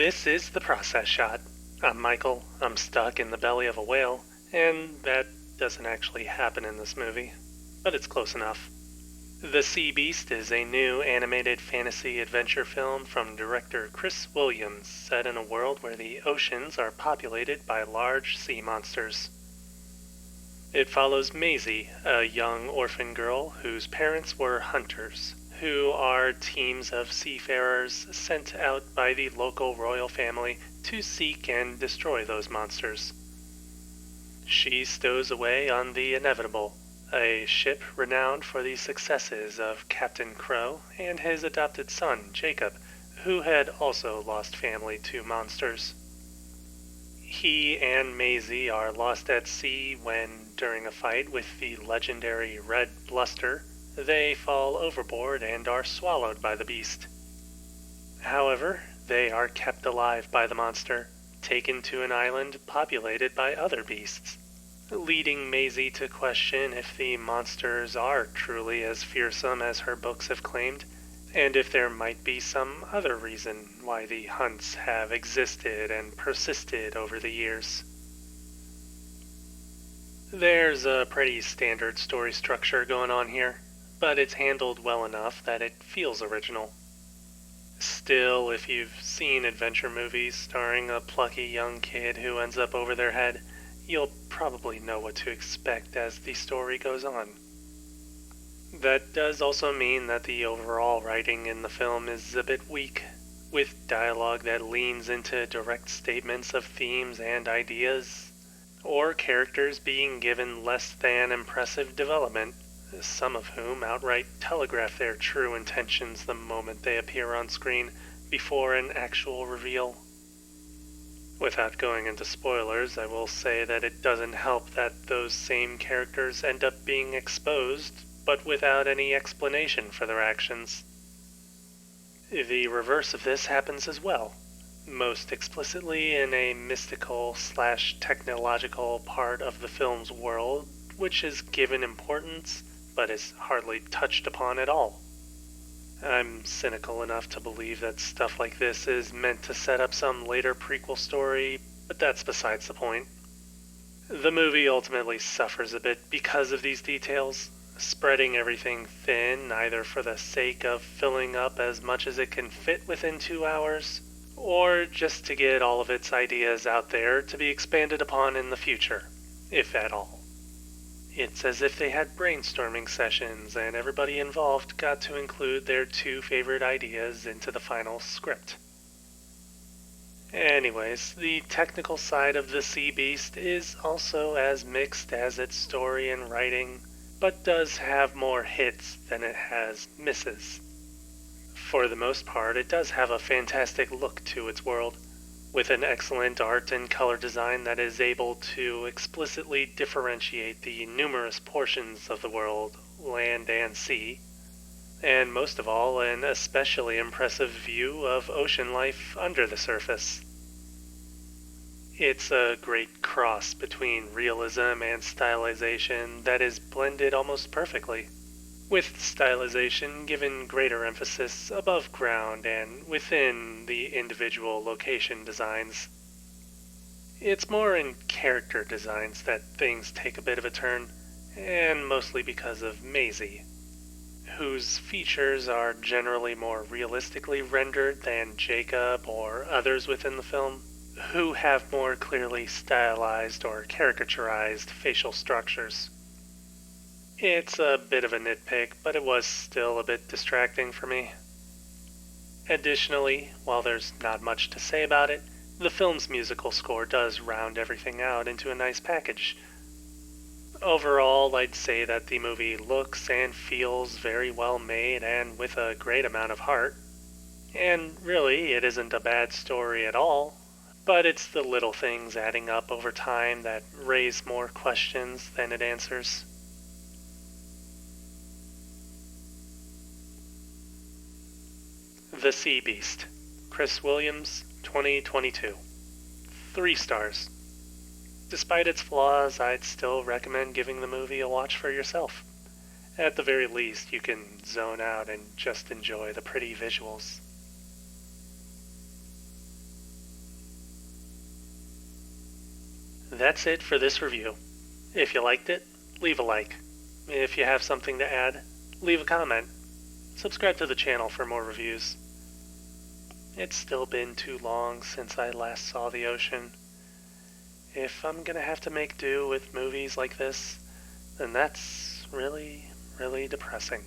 This is the process shot. I'm Michael. I'm stuck in the belly of a whale, and that doesn't actually happen in this movie, but it's close enough. The Sea Beast is a new animated fantasy adventure film from director Chris Williams, set in a world where the oceans are populated by large sea monsters. It follows Maisie, a young orphan girl whose parents were hunters, who are teams of seafarers sent out by the local royal family to seek and destroy those monsters. She stows away on the Inevitable, a ship renowned for the successes of Captain Crow and his adopted son, Jacob, who had also lost family to monsters. He and Maisie are lost at sea when, during a fight with the legendary Red Bluster, they fall overboard and are swallowed by the beast. However, they are kept alive by the monster, taken to an island populated by other beasts, leading Maisie to question if the monsters are truly as fearsome as her books have claimed, and if there might be some other reason why the hunts have existed and persisted over the years. There's a pretty standard story structure going on here, but it's handled well enough that it feels original. Still, if you've seen adventure movies starring a plucky young kid who ends up over their head, you'll probably know what to expect as the story goes on. That does also mean that the overall writing in the film is a bit weak, with dialogue that leans into direct statements of themes and ideas, or characters being given less than impressive development, some of whom outright telegraph their true intentions the moment they appear on screen before an actual reveal. Without going into spoilers, I will say that it doesn't help that those same characters end up being exposed, but without any explanation for their actions. The reverse of this happens as well, most explicitly in a mystical/technological part of the film's world, which is given importance, but is hardly touched upon at all. I'm cynical enough to believe that stuff like this is meant to set up some later prequel story, but that's besides the point. The movie ultimately suffers a bit because of these details, spreading everything thin either for the sake of filling up as much as it can fit within 2 hours, or just to get all of its ideas out there to be expanded upon in the future, if at all. It's as if they had brainstorming sessions and everybody involved got to include their 2 favorite ideas into the final script. Anyways, the technical side of The Sea Beast is also as mixed as its story and writing, but does have more hits than it has misses. For the most part, it does have a fantastic look to its world, with an excellent art and color design that is able to explicitly differentiate the numerous portions of the world, land and sea, and most of all, an especially impressive view of ocean life under the surface. It's a great cross between realism and stylization that is blended almost perfectly, with stylization given greater emphasis above ground and within the individual location designs. It's more in character designs that things take a bit of a turn, and mostly because of Maisie, whose features are generally more realistically rendered than Jacob or others within the film, who have more clearly stylized or caricaturized facial structures. It's a bit of a nitpick, but it was still a bit distracting for me. Additionally, while there's not much to say about it, the film's musical score does round everything out into a nice package. Overall, I'd say that the movie looks and feels very well made and with a great amount of heart. And really, it isn't a bad story at all, but it's the little things adding up over time that raise more questions than it answers. The Sea Beast, Chris Williams, 2022. 3 stars. Despite its flaws, I'd still recommend giving the movie a watch for yourself. At the very least, you can zone out and just enjoy the pretty visuals. that's it for this review. If you liked it, leave a like. If you have something to add, leave a comment. Subscribe to the channel for more reviews. It's still been too long since I last saw the ocean. If I'm gonna have to make do with movies like this, then that's really, really depressing.